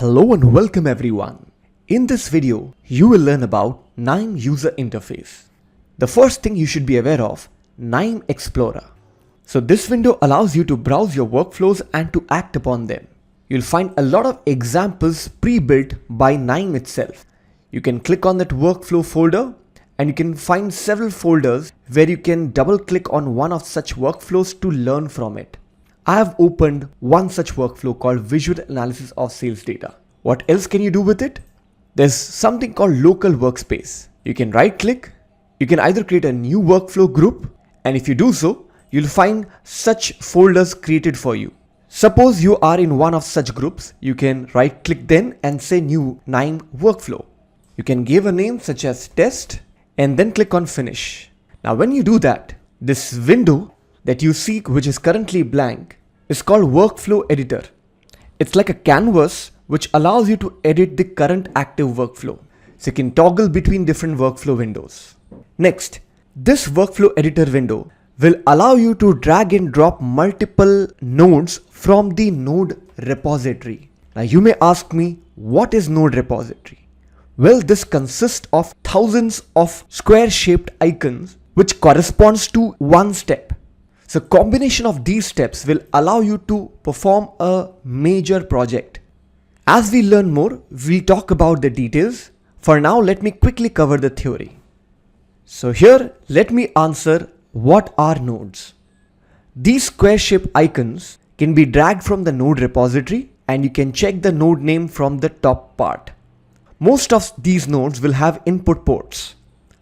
Hello and welcome everyone. In this video, you will learn about KNIME User Interface. The first thing you should be aware of, KNIME Explorer. So this window allows you to browse your workflows and to act upon them. You'll find a lot of examples pre-built by KNIME itself. You can click on that workflow folder and you can find several folders where you can double click on one of such workflows to learn from it. I have opened one such workflow called Visual Analysis of Sales Data. What else can you do with it? There's something called Local Workspace. You can right click, you can either create a new workflow group, and if you do so, you'll find such folders created for you. Suppose you are in one of such groups, you can right click then and say new KNIME workflow. You can give a name such as test and then click on finish. Now when you do that, this window that you see which is currently blank is called workflow editor. It's like a canvas which allows you to edit the current active workflow. So you can toggle between different workflow windows. Next, this workflow editor window will allow you to drag and drop multiple nodes from the node repository. Now you may ask me, what is node repository? Well, this consists of thousands of square shaped icons which corresponds to one step. So combination of these steps will allow you to perform a major project. As we learn more, we talk about the details. For now, let me quickly cover the theory. So here, let me answer what are nodes. These square-shaped icons can be dragged from the node repository and you can check the node name from the top part. Most of these nodes will have input ports.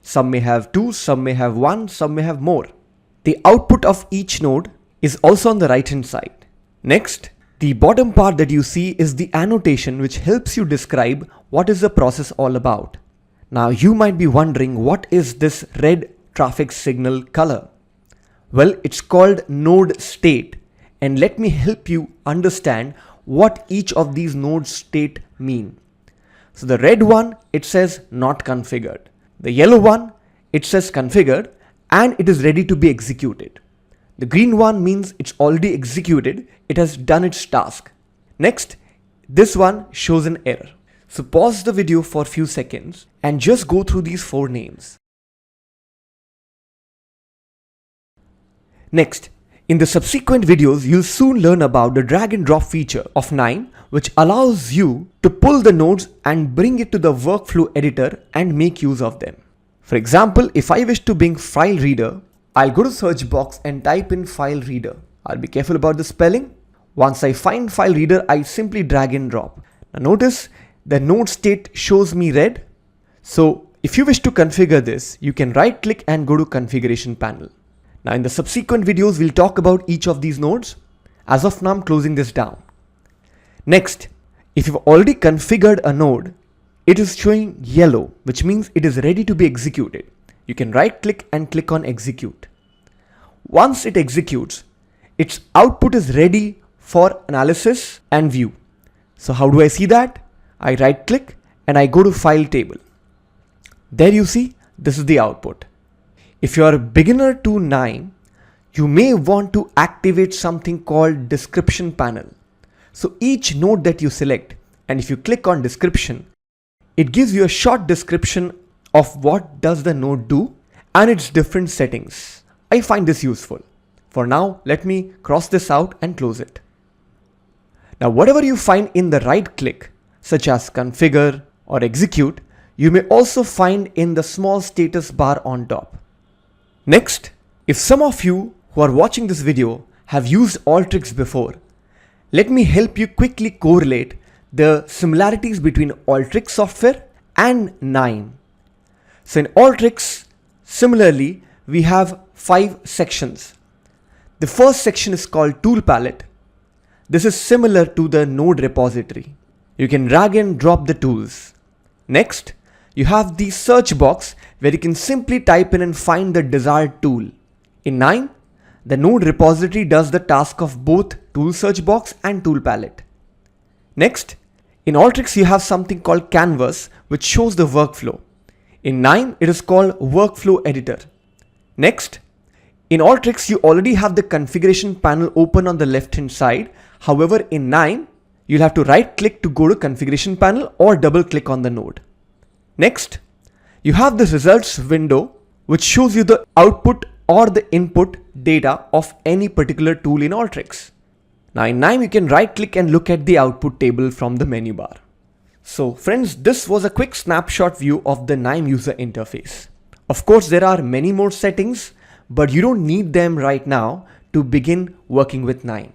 Some may have 2, some may have 1, some may have more. The output of each node is also on the right hand side. Next, the bottom part that you see is the annotation which helps you describe what is the process all about. Now you might be wondering, what is this red traffic signal color? Well, it's called node state, and let me help you understand what each of these node state mean. So the red one, it says not configured. The yellow one, it says configured and it is ready to be executed. The green one means it's already executed, it has done its task. Next, this one shows an error. So pause the video for a few seconds and just go through these 4 names. Next, in the subsequent videos, you'll soon learn about the drag and drop feature of KNIME, which allows you to pull the nodes and bring it to the workflow editor and make use of them. For example, if I wish to bring file reader, I'll go to search box and type in file reader. I'll be careful about the spelling. Once I find file reader, I simply drag and drop. Now notice the node state shows me red. So if you wish to configure this, you can right click and go to configuration panel. Now in the subsequent videos, we'll talk about each of these nodes. As of now, I'm closing this down. Next, if you've already configured a node, it is showing yellow, which means it is ready to be executed. You can right click and click on execute. Once it executes, its output is ready for analysis and view. So how do I see that? I right click and I go to file table. There you see, this is the output. If you are a beginner to KNIME, you may want to activate something called description panel. So each node that you select, and if you click on description, it gives you a short description of what does the node do and its different settings. I find this useful. For now, let me cross this out and close it. Now, whatever you find in the right click, such as configure or execute, you may also find in the small status bar on top. Next, if some of you who are watching this video have used Alteryx before, let me help you quickly correlate the similarities between Alteryx software and KNIME. So in Alteryx, similarly, we have 5 sections. The first section is called tool palette. This is similar to the node repository. You can drag and drop the tools. Next, you have the search box where you can simply type in and find the desired tool. In KNIME, the node repository does the task of both tool search box and tool palette. Next, in Alteryx, you have something called canvas, which shows the workflow. In KNIME, it is called workflow editor. Next, in Alteryx, you already have the configuration panel open on the left hand side. However, in KNIME, you'll have to right click to go to configuration panel or double click on the node. Next, you have this results window which shows you the output or the input data of any particular tool in Alteryx. Now in KNIME you can right click and look at the output table from the menu bar. So friends, this was a quick snapshot view of the KNIME user interface. Of course there are many more settings, but you don't need them right now to begin working with KNIME.